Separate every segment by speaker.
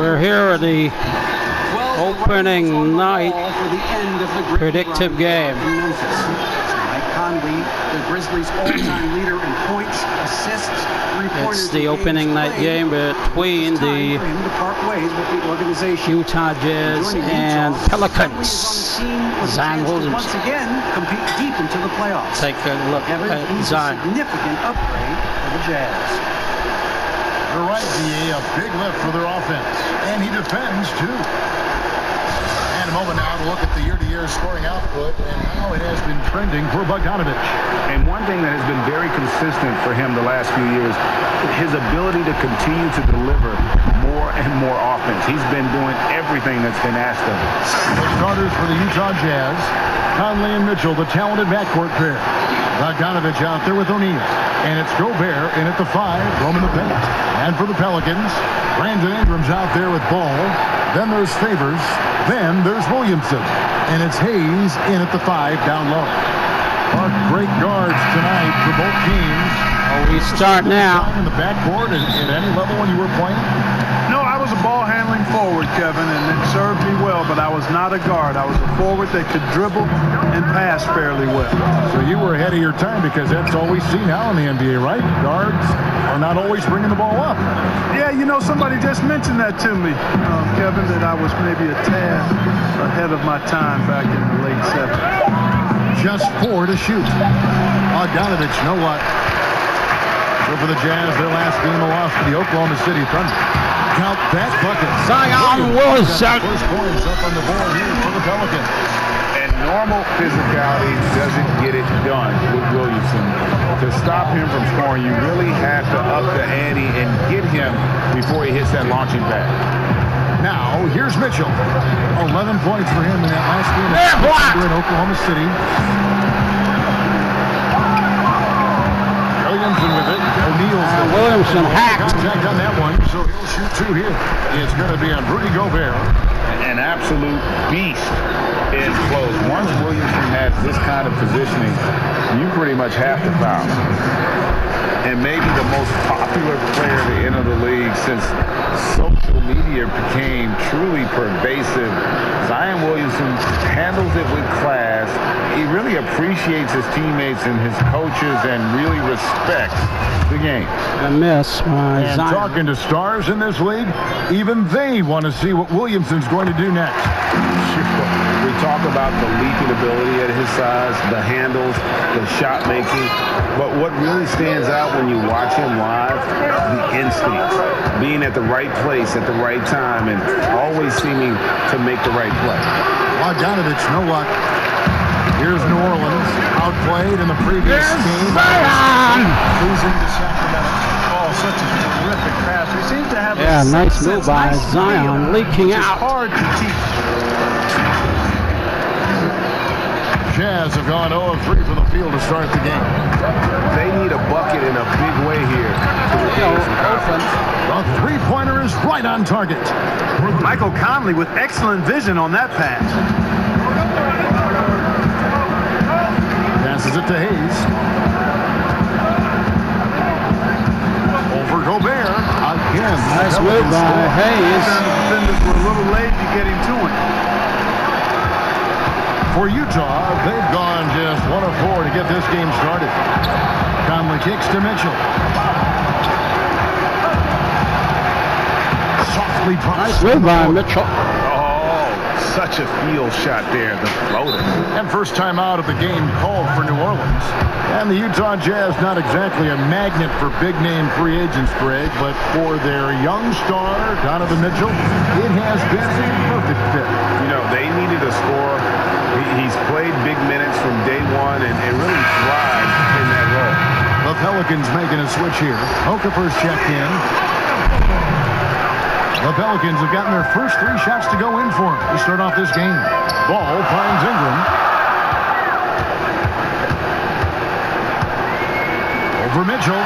Speaker 1: We're here at the opening night predictive game.
Speaker 2: The Grizzlies' all-time leader in points, assists,
Speaker 1: It's the opening night game between the Utah Jazz and Pelicans. Zion Williamson
Speaker 2: once again compete deep into the playoffs.
Speaker 1: Take a look at Zion.
Speaker 2: Significant upgrade for the Jazz.
Speaker 3: You're right, DA, a big lift for their offense, and he defends too. And a moment now to look at the year-to-year scoring output and how it has been trending for Bogdanovich.
Speaker 4: And one thing that has been very consistent for him the last few years, his ability to continue to deliver more and more offense. He's been doing everything that's been asked of him.
Speaker 3: The starters for the Utah Jazz, Conley and Mitchell, the talented backcourt pair. Bogdanovich out there with O'Neal. And it's Gobert in at the 5, roaming the paint. And for the Pelicans, Brandon Ingram's out there with Ball. Then there's Favors. Then there's Williamson. And it's Hayes in at the 5 down low. Great guards tonight for both teams.
Speaker 1: We start now.
Speaker 3: In the backcourt at any level when you were playing?
Speaker 5: No, I was a ball handling forward, Kevin, and it served me well, but I was not a guard. I was a forward that could dribble and pass fairly well.
Speaker 3: So you were ahead of your time because that's all we see now in the NBA, right? Guards are not always bringing the ball up.
Speaker 5: Yeah, you know, somebody just mentioned that to me, Kevin, that I was maybe a tad ahead of my time back in the late 70s.
Speaker 3: Just 4 to shoot. Bogdanovich, no luck. So for the Jazz, their last game a loss to the Oklahoma City Thunder. Count that bucket.
Speaker 1: Zion Williamson.
Speaker 3: First points up on the board here for the Pelicans.
Speaker 4: And normal physicality doesn't get it done with Williamson. To stop him from scoring, you really have to up the ante and get him before he hits that launching pad.
Speaker 3: Now, here's Mitchell. 11 points for him in that last game in Oklahoma City. Williamson with it.
Speaker 1: Williamson hacked.
Speaker 3: Contact on that one, so he'll shoot 2 here. It's going to be on Rudy Gobert.
Speaker 4: An absolute beast in close. Once Williamson has this kind of positioning, you pretty much have to foul. And maybe the most popular player to enter the league since social media became truly pervasive. Zion Williamson handles it with class. He really appreciates his teammates and his coaches and really respects the game.
Speaker 1: A miss.
Speaker 3: And talking to stars in this league, even they want to see what Williamson's going to do next.
Speaker 4: We talk about the leaping ability at his size, the handles, the shot making, but what really stands out when you watch him live, the instinct, being at the right place at the right time and always seeming to make the right play.
Speaker 3: Bogdanovich, no luck. Here's New Orleans, outplayed in the previous game.
Speaker 5: Losing to Sacramento. Oh, such a terrific pass. He seems to have
Speaker 1: a nice move by Zion, leaking out.
Speaker 5: It's hard to teach.
Speaker 3: Jazz have gone 0 of 3 from the field to start the game.
Speaker 4: They need a bucket in a big way here.
Speaker 3: The three-pointer is right on target.
Speaker 5: Michael Conley with excellent vision on that pass.
Speaker 3: Passes it to Hayes. Over Gobert. Again.
Speaker 1: Nice move by Hayes.
Speaker 5: The defenders were a little late to get him to it.
Speaker 3: For Utah, they've gone just 1 of 4 to get this game started. Conley kicks to Mitchell. Softly
Speaker 1: nice move by Mitchell.
Speaker 4: Oh, such a field shot there, the floater.
Speaker 3: And first time out of the game called for New Orleans. And the Utah Jazz, not exactly a magnet for big-name free agents, Greg, but for their young star, Donovan Mitchell, it has been a perfect fit.
Speaker 4: You know, they needed a scorer. He's played big minutes from day one and really thrived in that role.
Speaker 3: The Pelicans making a switch here. Okafor's checked in. The Pelicans have gotten their first 3 shots to go in for him to start off this game. Ball finds Ingram. Over Mitchell.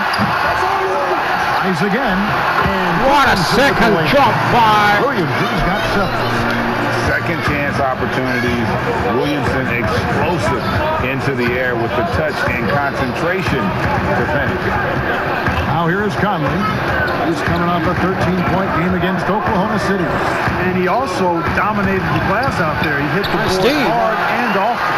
Speaker 3: Tries again. And
Speaker 1: what a second jump by
Speaker 3: Williams. He's got 7.
Speaker 4: second chance opportunities. Williamson explosive into the air with the touch and concentration to finish.
Speaker 3: Now here is Conley. He's coming off a 13-point game against Oklahoma City.
Speaker 5: And he also dominated the glass out there. He hit the board
Speaker 1: Steve.
Speaker 5: hard and often.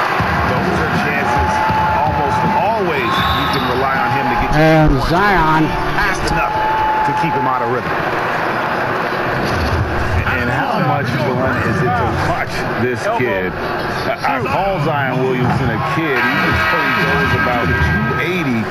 Speaker 4: Those are chances almost always you can rely on him to get you
Speaker 1: And Zion.
Speaker 4: fast enough to keep him out of rhythm. And how much fun is it to watch this kid? I call Zion Williamson a kid. He goes about 280,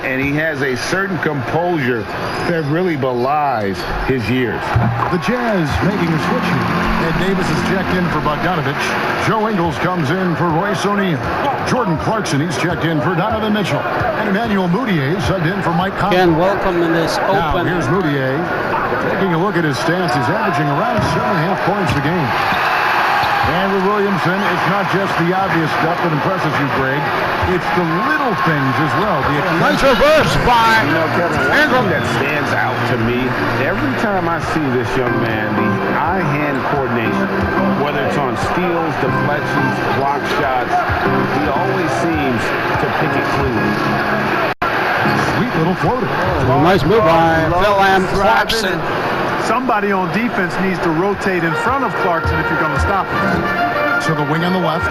Speaker 4: and he has a certain composure that really belies his years.
Speaker 3: The Jazz making a switch here. Ed Davis is checked in for Bogdanovich. Joe Ingles comes in for Royce O'Neal. Jordan Clarkson, he's checked in for Donovan Mitchell. And Emmanuel Mudiay subbed in for Mike Conley.
Speaker 1: Again, welcome in this
Speaker 3: Now,
Speaker 1: open.
Speaker 3: here's Mudiay. Taking a look at his stats, he's averaging around 7.5 points a game. And with Williamson, it's not just the obvious stuff that impresses you, Greg. It's the little things as well.
Speaker 1: Nice reverse by
Speaker 4: You know, Kevin, one
Speaker 1: Ingram.
Speaker 4: thing that stands out to me, every time I see this young man, the eye-hand coordination, whether it's on steals, deflections, block shots, he always seems to pick it cleanly.
Speaker 3: Sweet little floater.
Speaker 1: Nice move by Phil and Clarkson.
Speaker 5: Somebody on defense needs to rotate in front of Clarkson if you're going to stop him.
Speaker 3: To the wing on the left.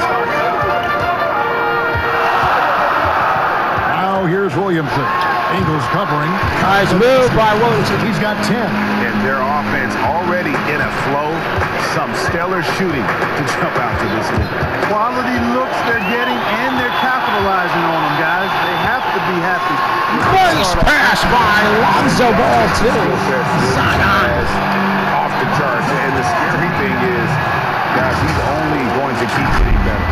Speaker 3: Now here's Williamson. Ingles covering.
Speaker 1: Nice move by Williamson.
Speaker 3: He's got 10.
Speaker 4: And their offense already in a flow, some stellar shooting to jump out to this one.
Speaker 5: Quality looks they're getting, and they're capitalizing on them, guys. They have to be happy.
Speaker 1: Nice pass by Lonzo Ball, too. Zion.
Speaker 4: Off the charts. And the scary thing is, guys, he's only going to keep getting better.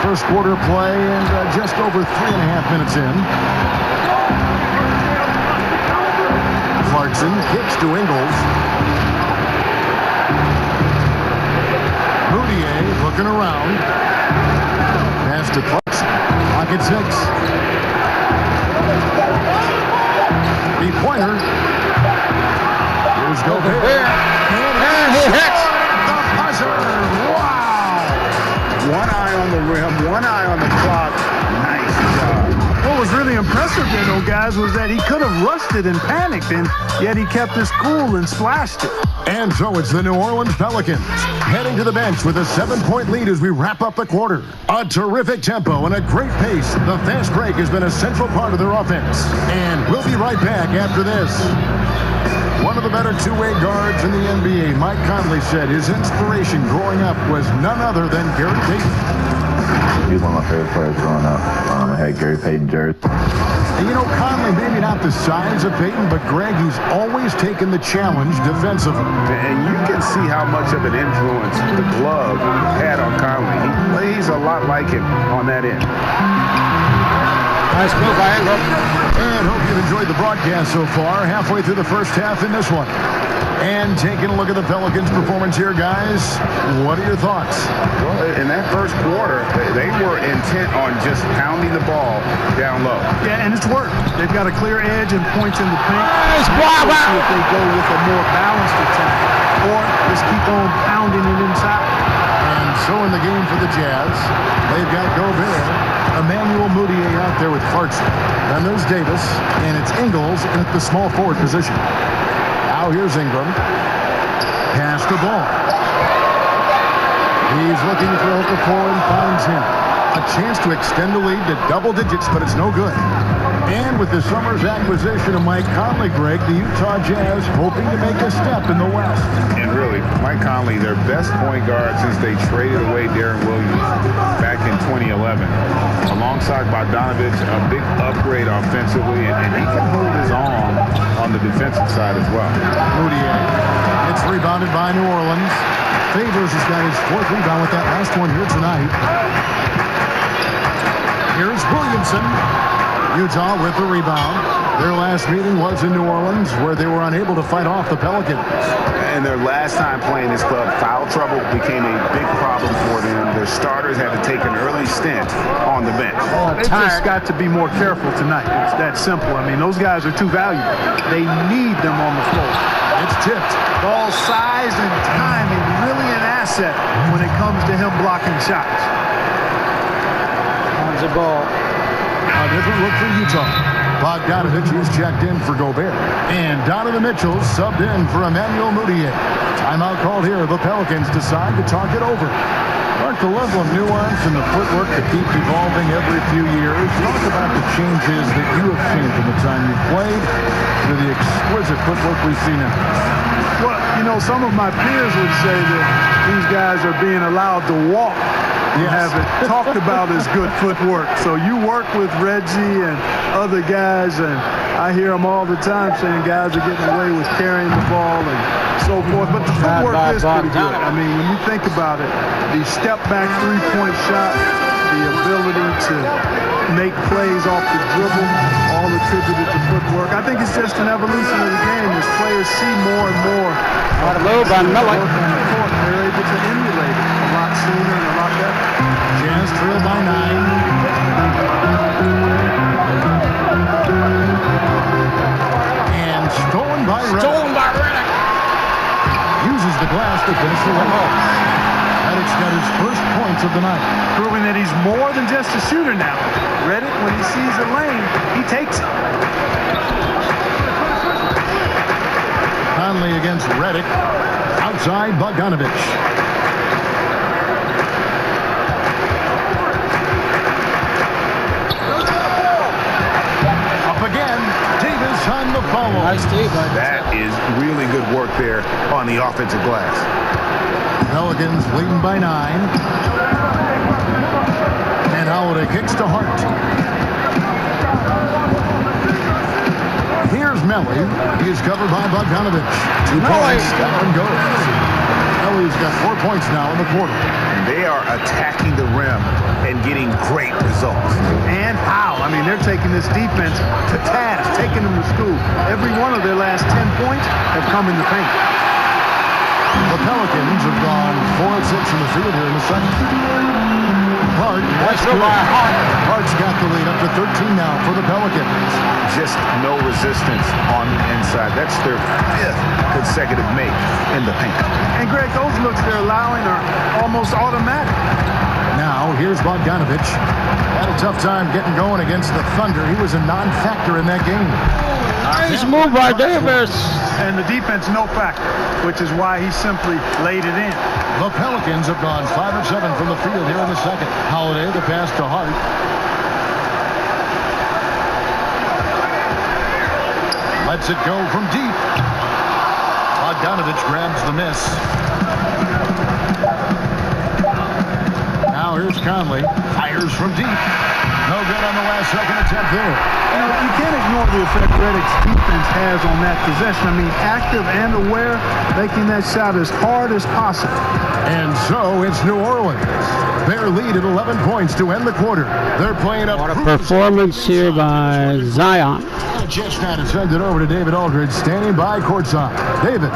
Speaker 3: First quarter play and just over 3.5 minutes in. Clarkson kicks to Ingles. Mudiay looking around. Pass to Clarkson. Pocket 6. Three-pointer. Here's Gobert.
Speaker 1: And he hits.
Speaker 3: The buzzer. Wow.
Speaker 4: One eye on the rim, one eye on the clock. Nice job.
Speaker 5: What was really impressive there, though, guys, was that he could have rushed it and panicked, and yet he kept his cool and splashed it.
Speaker 3: And so it's the New Orleans Pelicans heading to the bench with a 7-point lead as we wrap up the quarter. A terrific tempo and a great pace. The fast break has been a central part of their offense. And we'll be right back after this. One of the better two-way guards in the NBA, Mike Conley, said his inspiration growing up was none other than Gary Payton.
Speaker 6: He's one of my favorite players growing up. I had Gary Payton jersey.
Speaker 3: And you know, Conley, maybe not the size of Payton, but Greg, he's always taken the challenge defensively.
Speaker 4: And you can see how much of an influence the glove had on Conley. He plays a lot like him on that end.
Speaker 1: Nice move by Ingram.
Speaker 3: And hope you've enjoyed the broadcast so far. Halfway through the first half in this one. And taking a look at the Pelicans' performance here, guys. What are your thoughts?
Speaker 4: Well, in that first quarter, they were intent on just pounding the ball down low.
Speaker 5: Yeah, and it's worked. They've got a clear edge and points in the paint.
Speaker 1: Nice block.
Speaker 5: We'll see if they go with a more balanced attack or just keep on pounding it inside.
Speaker 3: And so in the game for the Jazz, they've got Gobert, Emmanuel Mudiay out there with Clarkson. Then there's Davis, and it's Ingles at the small forward position. Now here's Ingram. Pass the ball. He's looking for Okafor and finds him. A chance to extend the lead to double digits, but it's no good. And with the summer's acquisition of Mike Conley, Greg, the Utah Jazz hoping to make a step in the West.
Speaker 4: And really, Mike Conley, their best point guard since they traded away Darren Williams back in 2011. Alongside Bogdanovich, a big upgrade offensively, and he can hold his own on the defensive side as well.
Speaker 3: Mudiay. It's rebounded by New Orleans. Favors has got his fourth rebound with that last one here tonight. Here's Williamson. Utah with the rebound. Their last meeting was in New Orleans, where they were unable to fight off the Pelicans.
Speaker 4: And their last time playing this club, foul trouble became a big problem for them. Their starters had to take an early stint on the bench.
Speaker 5: They just got to be more careful tonight. It's that simple. I mean, those guys are too valuable. They need them on the floor.
Speaker 3: It's tipped.
Speaker 5: Ball size and timing really an asset when it comes to him blocking shots.
Speaker 1: On the ball.
Speaker 3: A different look for Utah. Bogdanovich is checked in for Gobert. And Donovan Mitchell subbed in for Emmanuel Mudiay. Timeout called here. The Pelicans decide to talk it over. Mark, the level of nuance and the footwork that keeps evolving every few years. Talk about the changes that you have seen from the time you played to the exquisite footwork we see now.
Speaker 5: Well, you know, some of my peers would say that these guys are being allowed to walk. You haven't talked about his good footwork. So you work with Reggie and other guys, and I hear them all the time saying guys are getting away with carrying the ball and so forth. But the footwork is pretty good. I mean, when you think about it, the step-back three-point shot, the ability to make plays off the dribble, all attributed to footwork. I think it's just an evolution of the game as players see more and more.
Speaker 1: Got a move on Miller.
Speaker 5: They're able to emulate it a lot sooner and a lot better.
Speaker 3: Jazz trail by 9. And stolen by Redick.
Speaker 1: Stolen by Redick.
Speaker 3: Uses the glass to finish the layup. Redick's got his first points of the night.
Speaker 5: Proving that he's more than just a shooter now. Redick, when he sees a lane, he takes it.
Speaker 3: Conley against Redick. Outside Bogdanovich. Up again. Davis on the follow.
Speaker 1: Nice D, bud.
Speaker 4: That is really good work there on the offensive glass.
Speaker 3: Pelicans leading by 9. And Holiday kicks to Hart. Here's Melly. He's covered by Bogdanovich. 2 points. Down goes. Melly's got 4 points now in the quarter.
Speaker 4: They are attacking the rim and getting great results.
Speaker 5: And how? I mean, they're taking this defense to task, taking them to school. Every one of their last 10 points have come in the paint.
Speaker 3: The Pelicans have gone 4 of 6 in the field here in the second. Hart.
Speaker 1: Nice move by Hart.
Speaker 3: Hart's got the lead up to 13 now for the Pelicans.
Speaker 4: Just no resistance on the inside. That's their 5th consecutive make in the paint.
Speaker 5: And Greg, those looks they're allowing are almost automatic.
Speaker 3: Now, here's Bogdanovich. Had a tough time getting going against the Thunder. He was a non-factor in that game.
Speaker 1: Nice move by Davis.
Speaker 5: And the defense no factor, which is why he simply laid it in.
Speaker 3: The Pelicans have gone 5 of 7 from the field here in the second. Holiday, the pass to Hart. Lets it go from deep. Bogdanovich grabs the miss. Now here's Conley. Fires from deep. No good on the last second attempt there.
Speaker 5: You know, you can't ignore the effect Redick's defense has on that possession. I mean, active and aware, making that shot as hard as possible.
Speaker 3: And so it's New Orleans. Their lead at 11 points to end the quarter. They're playing up.
Speaker 1: What a performance here by Zion.
Speaker 3: Just now to send it over to David Aldridge, standing by courtside. David.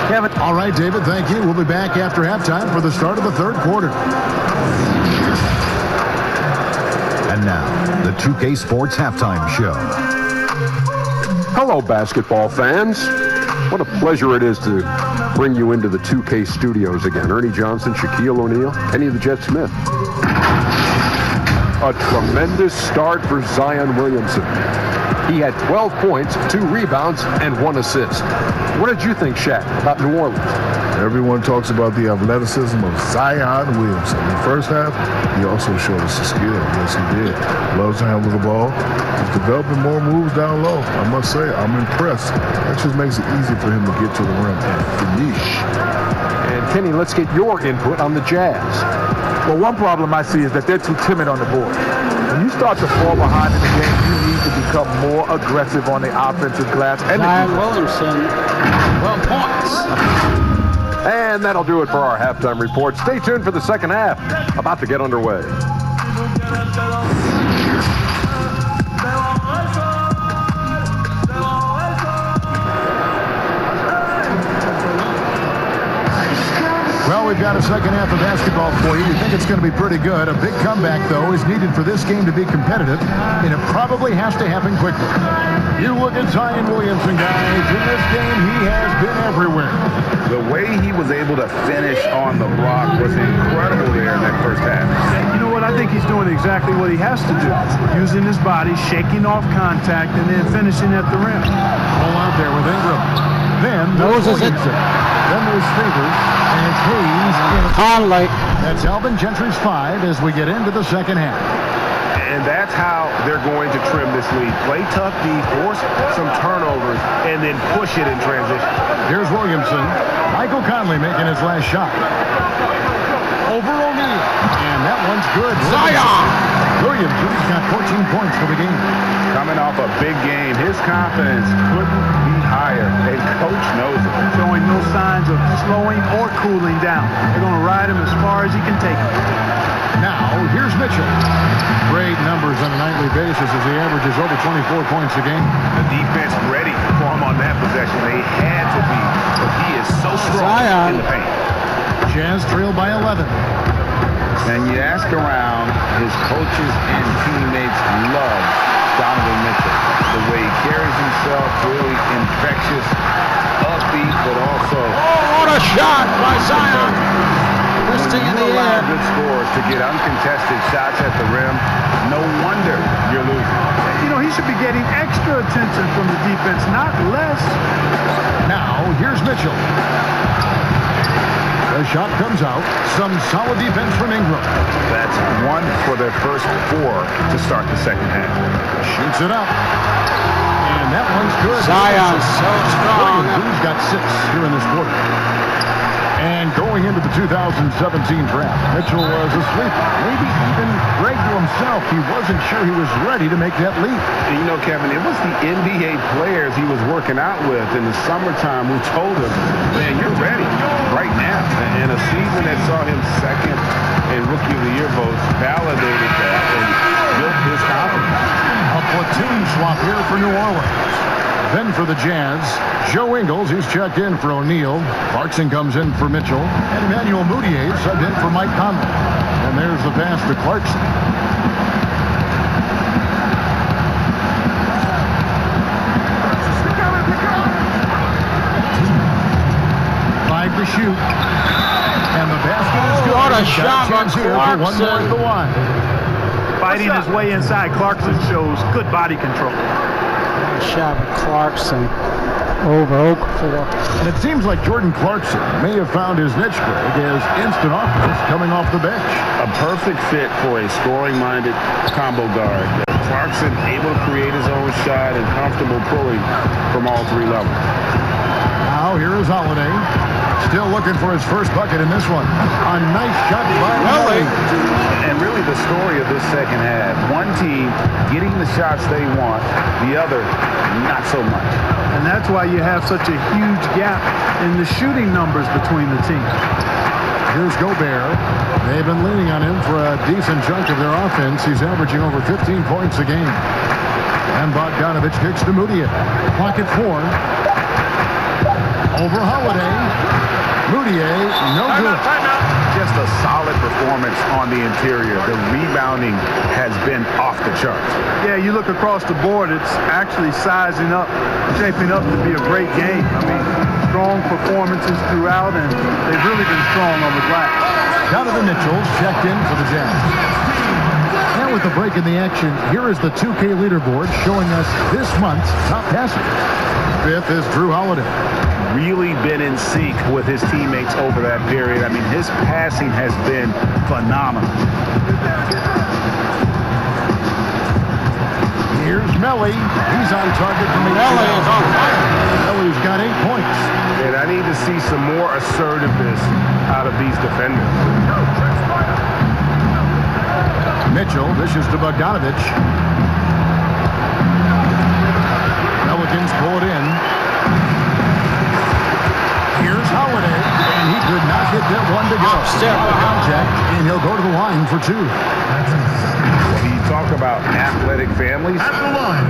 Speaker 5: Kevin.
Speaker 3: All right, David, thank you. We'll be back after halftime for the start of the third quarter.
Speaker 7: And now, the 2K Sports Halftime Show.
Speaker 8: Hello, basketball fans. What a pleasure it is to bring you into the 2K studios again. Ernie Johnson, Shaquille O'Neal, Kenny the Jet Smith. A tremendous start for Zion Williamson. He had 12 points, 2 rebounds, and 1 assist. What did you think, Shaq, about New Orleans?
Speaker 9: Everyone talks about the athleticism of Zion Williamson. In the first half, he also showed us his skill. Yes, he did. Loves to handle the ball. He's developing more moves down low. I must say, I'm impressed. That just makes it easy for him to get to the rim and finish.
Speaker 8: And Kenny, let's get your input on the Jazz.
Speaker 10: Well, one problem I see is that they're too timid on the board. When you start to fall behind in the game, you need to become more aggressive on the offensive glass. And
Speaker 1: Zion Williamson, 12 points.
Speaker 8: And that'll do it for our halftime report. Stay tuned for the second half. About to get underway.
Speaker 3: Well, we've got a second half of basketball for you. We think it's going to be pretty good. A big comeback, though, is needed for this game to be competitive, and it probably has to happen quickly. You look at Zion Williamson, guys. In this game, he has been everywhere.
Speaker 4: The way he was able to finish on the block was incredible there in that first half.
Speaker 5: You know what? I think he's doing exactly what he has to do. Using his body, shaking off contact, and then finishing at the rim.
Speaker 3: Pull out there with Ingram. Then there's Williamson. Then there's Favors. And it's Hayes.
Speaker 1: Conley.
Speaker 3: That's Alvin Gentry's 5 as we get into the second half.
Speaker 4: And that's how they're going to trim this lead. Play tough D, force some turnovers, and then push it in transition.
Speaker 3: Here's Williamson. Michael Conley making his last shot. Over O'Neal. And that one's good.
Speaker 1: Zion!
Speaker 3: Williamson's got 14 points for the game.
Speaker 4: Coming off a big game, his confidence couldn't be higher, and Coach knows it.
Speaker 5: Showing no signs of slowing or cooling down. They're going to ride him as far as he can take him.
Speaker 3: Now, here's Mitchell. Great numbers on a nightly basis as he averages over 24 points a game.
Speaker 4: The defense ready for him on that possession. They had to be, but he is so strong in the paint.
Speaker 3: Jazz trail by 11.
Speaker 4: And you ask around, his coaches and teammates love Donovan Mitchell. The way he carries himself, really infectious, upbeat, but also...
Speaker 1: Oh, what a shot by Zion! Twisting in the air.
Speaker 4: Good scores to get uncontested shots at the rim. No wonder you're losing.
Speaker 5: You know, he should be getting extra attention from the defense, not less.
Speaker 3: Now, here's Mitchell. The shot comes out. Some solid defense from Ingram.
Speaker 4: That's 1 for their first 4 to start the second half.
Speaker 3: Shoots it up. And that one's good.
Speaker 1: Zion so strong.
Speaker 3: Who's got 6 here in this quarter. And going into the 2017 draft, Mitchell was asleep. Maybe even Greg to himself, he wasn't sure he was ready to make that leap.
Speaker 4: And you know, Kevin, it was the NBA players he was working out with in the summertime who told him, man, you're ready right now. And a season that saw him second in Rookie of the Year votes validated that and built his confidence.
Speaker 3: A platoon swap here for New Orleans. Then for the Jazz, Joe Ingles, he's checked in for O'Neal. Clarkson comes in for Mitchell. And Emmanuel Mudiay subbed in for Mike Conley. And there's the pass to Clarkson. Five to shoot. And the basket is good.
Speaker 1: What a shot by
Speaker 3: Clarkson. One more at the line.
Speaker 5: Fighting his way inside, Clarkson shows good body control.
Speaker 1: Shot Clarkson over Okafor.
Speaker 3: And it seems like Jordan Clarkson may have found his niche, Greg, as instant offense coming off the bench.
Speaker 4: A perfect fit for a scoring-minded combo guard. Clarkson able to create his own shot and comfortable pulling from all 3 levels.
Speaker 3: Now here is Holiday. Still looking for his first bucket in this one. A nice shot by Melly.
Speaker 4: And really the story of this second half. One team getting the shots they want, the other not so much.
Speaker 5: And that's why you have such a huge gap in the shooting numbers between the teams.
Speaker 3: Here's Gobert. They've been leaning on him for a decent chunk of their offense. He's averaging over 15 points a game. And Bogdanovich kicks to Mudiay. Clock at 4. Over Holiday. Mudiay, no good.
Speaker 4: Just a solid performance on the interior. The rebounding has been off the charts.
Speaker 5: Yeah, you look across the board, it's actually sizing up, shaping up to be a great game. I mean, strong performances throughout, and they've really been strong on the glass.
Speaker 3: Donovan Mitchell checked in for the Jazz. Now with the break in the action, here is the 2K leaderboard showing us this month's top passers. 5th is Drew Holiday.
Speaker 4: Really been in sync with his teammates over that period. I mean, his passing has been phenomenal.
Speaker 3: Here's Melly. He's on target for
Speaker 1: Melly is on fire.
Speaker 3: Melly's got 8 points.
Speaker 4: And I need to see some more assertiveness out of these defenders.
Speaker 3: Mitchell, this is to Bogdanovich. Pelicans pull it in. Here's Holiday, and he could not get that one to go. Contact, and he'll go to the line for 2.
Speaker 4: When you talk about athletic families,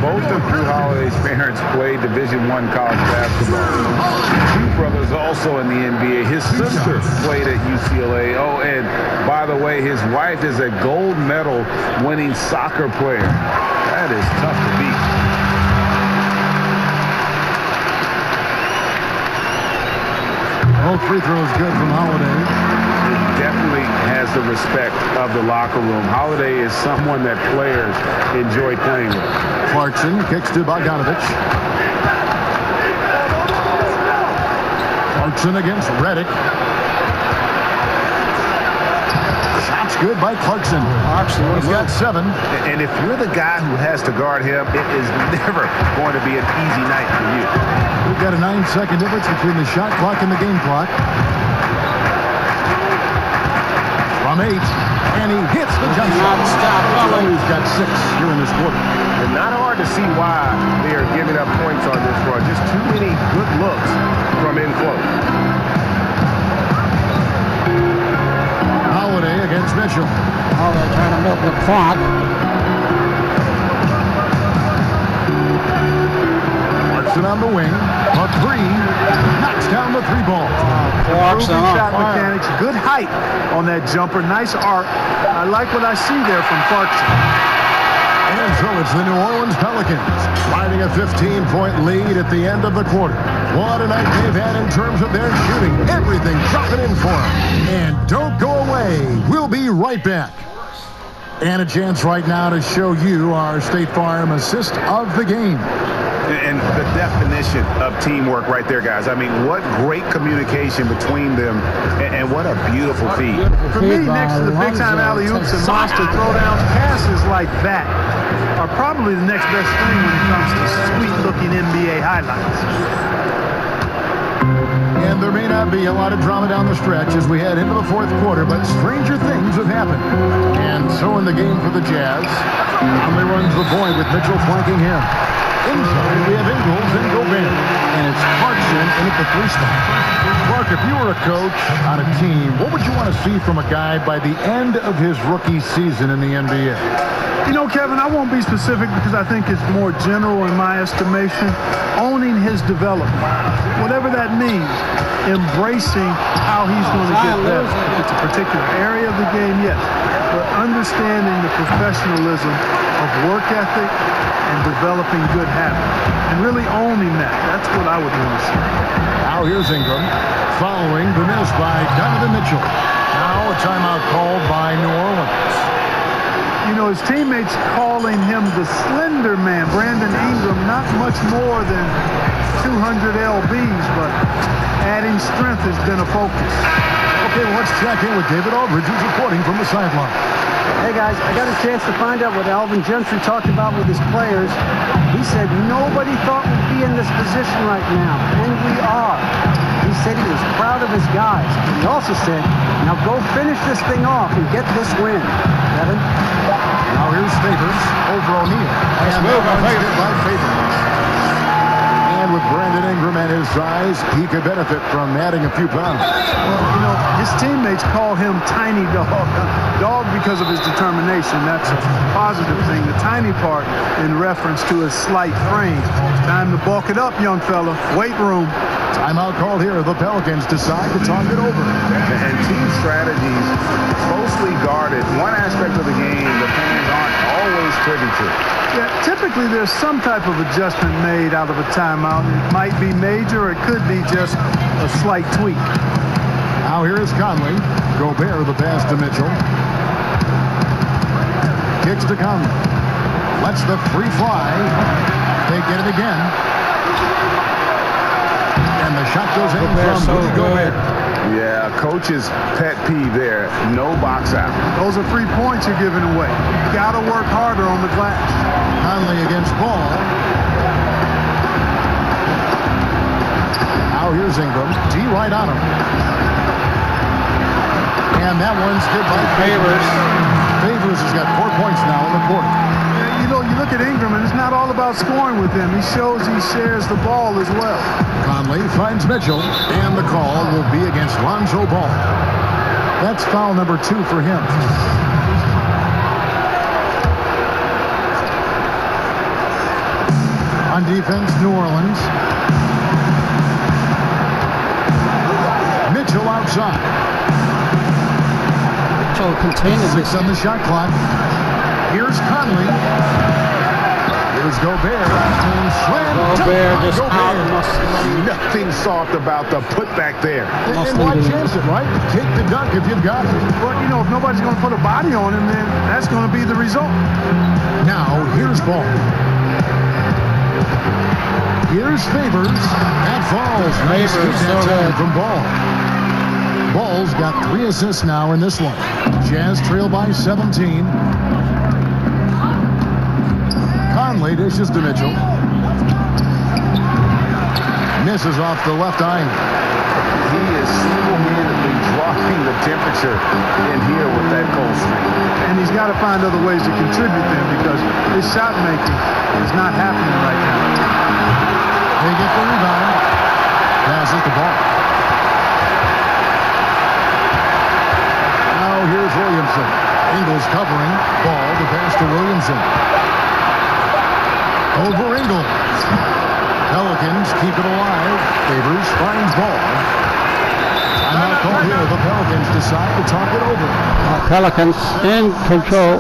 Speaker 4: both of Drew Holiday's parents played Division I college basketball. 2 brothers also in the NBA. His sister played at UCLA. Oh, and by the way, his wife is a gold medal winning soccer player. That is tough to beat.
Speaker 3: Both free throws good from Holiday.
Speaker 4: Definitely has the respect of the locker room. Holiday is someone that players enjoy playing with.
Speaker 3: Clarkson kicks to Bogdanovich. Clarkson against Reddick. Shots good by Clarkson. He's got 7.
Speaker 4: And if you're the guy who has to guard him, it is never going to be an easy night for you.
Speaker 3: We've got a 9-second difference between the shot clock and the game clock. From 8, and he hits the jump shot. He's got 6 here in this quarter.
Speaker 4: And not hard to see why they are giving up points on this run. Just too many good looks from in close.
Speaker 3: Holiday against Mitchell.
Speaker 1: They're trying to milk the clock.
Speaker 3: Clarkson on the wing. A 3. Knocks down the 3 ball.
Speaker 5: Improving shot mechanics. Good height on that jumper. Nice arc. I like what I see there from Clarkson.
Speaker 3: And so it's the New Orleans Pelicans sliding a 15-point lead at the end of the quarter. What a night they've had in terms of their shooting. Everything dropping in for them. And don't go away. We'll be right back. And a chance right now to show you our State Farm assist of the game.
Speaker 4: And the definition of teamwork right there, guys. I mean, what great communication between them, and what a beautiful feed.
Speaker 5: For me, next to the big-time alley-oops and monster throwdowns, passes like that are probably the next best thing when it comes to sweet-looking NBA highlights.
Speaker 3: And there may not be a lot of drama down the stretch as we head into the 4th quarter, but stranger things have happened. And so in the game for the Jazz, Conley runs the point with Mitchell flanking him. Inside, we have Ingles and Gobert. And it's Clarkson in at the 3 spot. Clark, if you were a coach on a team, what would you want to see from a guy by the end of his rookie season in the NBA?
Speaker 5: You know, Kevin, I won't be specific because I think it's more general in my estimation. Owning his development, whatever that means, embracing how he's going to get better. If it's a particular area of the game, yes, but understanding the professionalism of work ethic and developing good habits, and really owning that. That's what I would want to see.
Speaker 3: Now here's Ingram following the miss by Donovan Mitchell. Now a timeout called by New Orleans.
Speaker 5: You know, his teammates calling him the slender man. Brandon Ingram, not much more than 200 lbs, but adding strength has been a focus.
Speaker 3: Okay, well, let's check in with David Aldridge, who's reporting from the sideline.
Speaker 11: Hey, guys, I got a chance to find out what Alvin Gentry talked about with his players. He said nobody thought we'd be in this position right now, and we are. He said he was proud of his guys. He also said, now go finish this thing off and get this win. Kevin?
Speaker 3: Now here's Favors over O'Neal. And move by Favors. And with Brandon Ingram and his size, he could benefit from adding a few pounds.
Speaker 5: Well, you know, his teammates call him Tiny Dog. Dog because of his determination. That's a positive thing. The tiny part in reference to his slight frame. Time to bulk it up, young fella. Weight room.
Speaker 3: Timeout called here. The Pelicans decide to talk it over.
Speaker 4: And team strategies closely guarded. One aspect of the game the fans aren't always privy to.
Speaker 5: Yeah, typically there's some type of adjustment made out of a timeout. It might be major, or it could be just a slight tweak.
Speaker 3: Now here is Conley. Gobert the pass to Mitchell. Kicks to Conley. Lets the free fly. They get it again. And the shot goes in from Rudy Gobert.
Speaker 4: Yeah, coach's pet peeve there. No box out.
Speaker 5: Those are 3 points you're giving away. You got to work harder on the glass.
Speaker 3: Conley against Ball. Now here's Ingram. D right on him. And that one's good by Favors. Favors has got 4 points now in the quarter.
Speaker 5: You know, you look at Ingram, and it's not all about scoring with him. He shows he shares the ball as well.
Speaker 3: Conley finds Mitchell, and the call will be against Lonzo Ball. That's foul number 2 for him. On defense, New Orleans. Mitchell outside.
Speaker 1: Mitchell continues.
Speaker 3: 6 on the shot clock. Here's Conley. Here's Gobert.
Speaker 1: Gobert just out-muscled.
Speaker 4: Nothing soft about the putback there.
Speaker 3: And why chance it, right? Take the dunk if you've got it.
Speaker 5: But, you know, if nobody's going to put a body on him, then that's going to be the result.
Speaker 3: Now, here's Ball. Here's Favors. That falls. Nice time from Ball. Ball's got 3 assists now in this one. Jazz trail by 17. Conley dishes to Mitchell. Misses off the left eye.
Speaker 4: He is single-handedly dropping the temperature in here with that cold streak.
Speaker 5: And he's got to find other ways to contribute then, because his shot making is not happening right now.
Speaker 3: They get the rebound. Passes the ball. Now here's Williamson. Ingles covering. Ball to pass to Williamson. Over Ingles. Pelicans keep it alive. Favors finds Ball. Timeout call here. The Pelicans decide to talk it over.
Speaker 1: Pelicans in control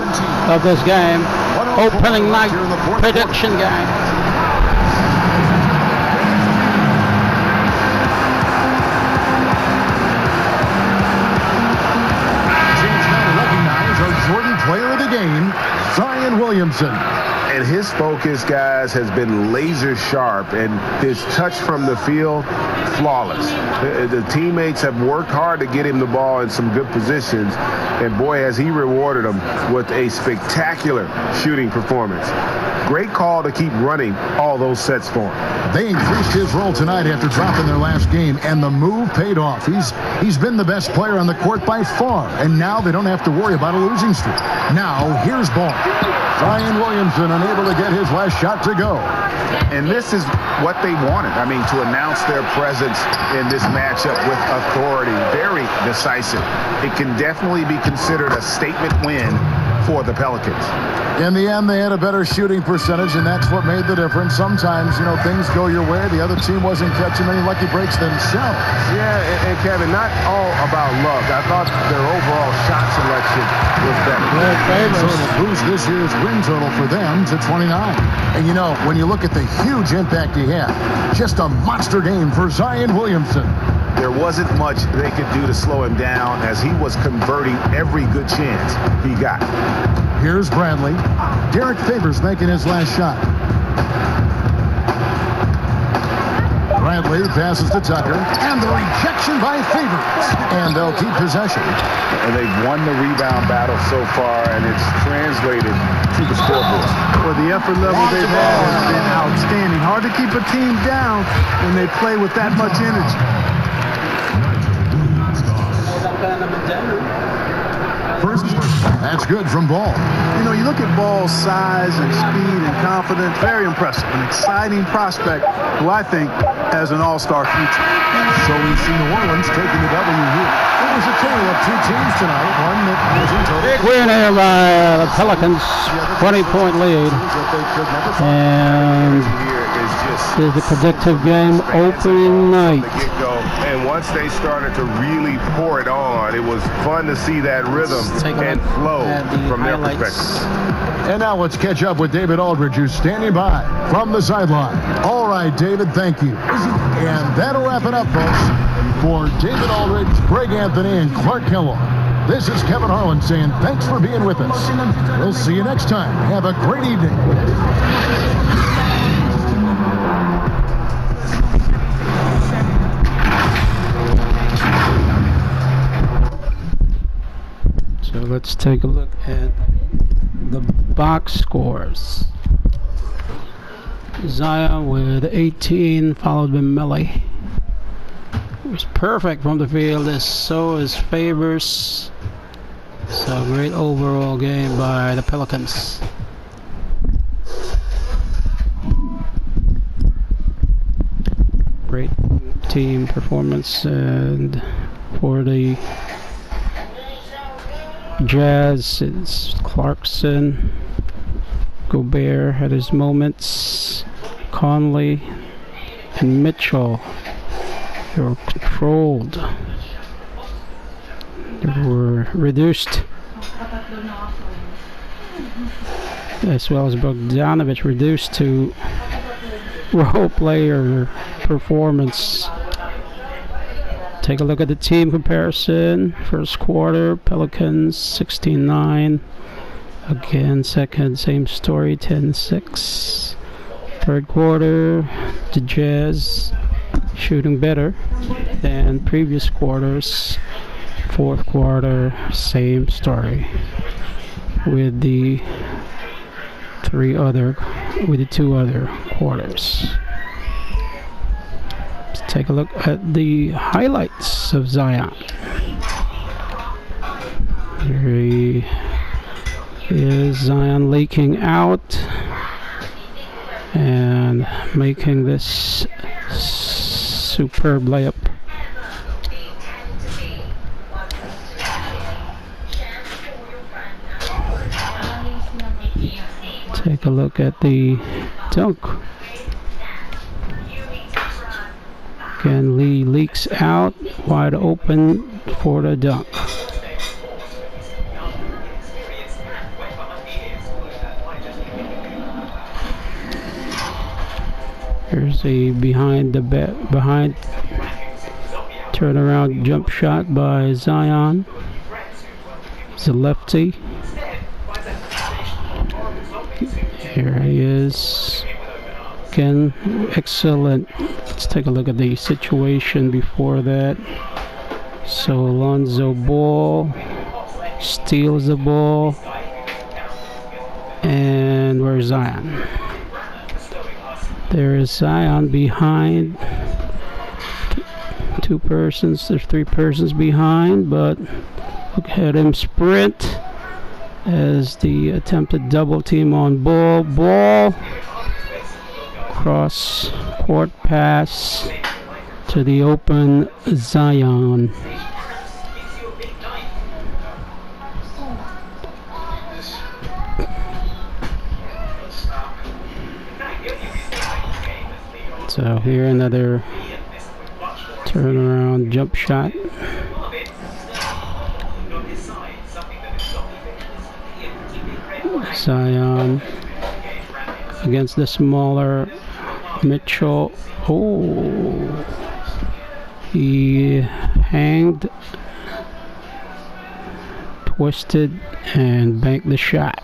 Speaker 1: of this game. Opening night prediction game.
Speaker 3: Jordan player of the game, Zion Williamson.
Speaker 4: And his focus, guys, has been laser sharp, and his touch from the field, flawless. The teammates have worked hard to get him the ball in some good positions, and boy, has he rewarded them with a spectacular shooting performance. Great call to keep running all those sets for him.
Speaker 3: They increased his role tonight after dropping their last game, and the move paid off. He's been the best player on the court by far, and now they don't have to worry about a losing streak. Now, here's Ball. Zion Williamson unable to get his last shot to go.
Speaker 4: And this is what they wanted. I mean, to announce their presence in this matchup with authority. Very decisive. It can definitely be considered a statement win for the Pelicans.
Speaker 3: In the end, they had a better shooting percentage, and that's what made the difference. Sometimes, you know, things go your way. The other team wasn't catching any lucky breaks themselves.
Speaker 4: Yeah, and Kevin, not all about luck. I thought their overall shot selection was better.
Speaker 3: So it'll boost this year's win total for them to 29. And, you know, when you look at the huge impact he had, just a monster game for Zion Williamson.
Speaker 4: There wasn't much they could do to slow him down, as he was converting every good chance he got.
Speaker 3: Here's Bradley. Derek Favors making his last shot. Bradley passes to Tucker, and the rejection by Favors. And they'll keep possession.
Speaker 4: And they've won the rebound battle so far, and it's translated to the scoreboard.
Speaker 5: Well, the effort level they've had has been outstanding. Hard to keep a team down when they play with that much energy.
Speaker 3: That's good from Ball.
Speaker 5: You know, you look at Ball's size and speed and confidence, very impressive. An exciting prospect who I think has an all-star future.
Speaker 3: So we see New Orleans taking the W here. It was a tale of 2 teams tonight. One that was in total.
Speaker 1: Big win here by the Pelicans, 20-point lead. And is the predictive game opening night.
Speaker 4: And once they started to really pour it on, it was fun to see that rhythm and flow from their perspective.
Speaker 3: And now let's catch up with David Aldridge, who's standing by from the sideline. All right, David, thank you. And that'll wrap it up, folks. For David Aldridge, Greg Anthony, and Clark Kellogg, this is Kevin Harlan saying thanks for being with us. We'll see you next time. Have a great evening.
Speaker 1: So let's take a look at the box scores. Zion with 18, followed by Melly. It was perfect from the field, as so is Favors. So great overall game by the Pelicans. Great team performance, and for the Jazz, it's Clarkson. Gobert had his moments. Conley and Mitchell, they were controlled. They were reduced as well as Bogdanovich reduced to role player performance. Take a look at the team comparison. First quarter, Pelicans 16-9. Again, second, same story, 10-6. Third quarter, the Jazz shooting better than previous quarters. Fourth quarter, same story with the two other quarters. Let's take a look at the highlights of Zion. Here is Zion leaking out and making this superb layup. Take a look at the dunk. Again, Lee leaks out, wide open for the dunk. Here's a behind turnaround jump shot by Zion. He's a lefty. Here he is. Again, excellent. Let's take a look at the situation before that. So Alonzo Ball steals the ball. And where's Zion? There is Zion behind. There's three persons behind, but look at him sprint as the attempted double team on Ball. Ball cross court pass to the open Zion. So here another turnaround jump shot. Zion against the smaller Mitchell. Oh, he hanged, twisted, and banked the shot.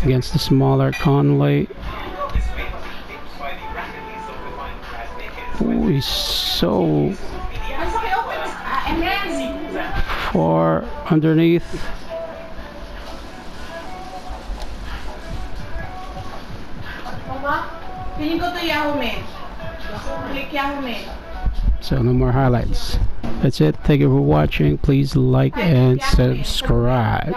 Speaker 1: Against the smaller Conley. Oh, he's so far underneath.
Speaker 12: Can you go to Yahoo Mail? Click Yahoo Mail.
Speaker 1: So no more highlights. That's it. Thank you for watching. Please like and subscribe.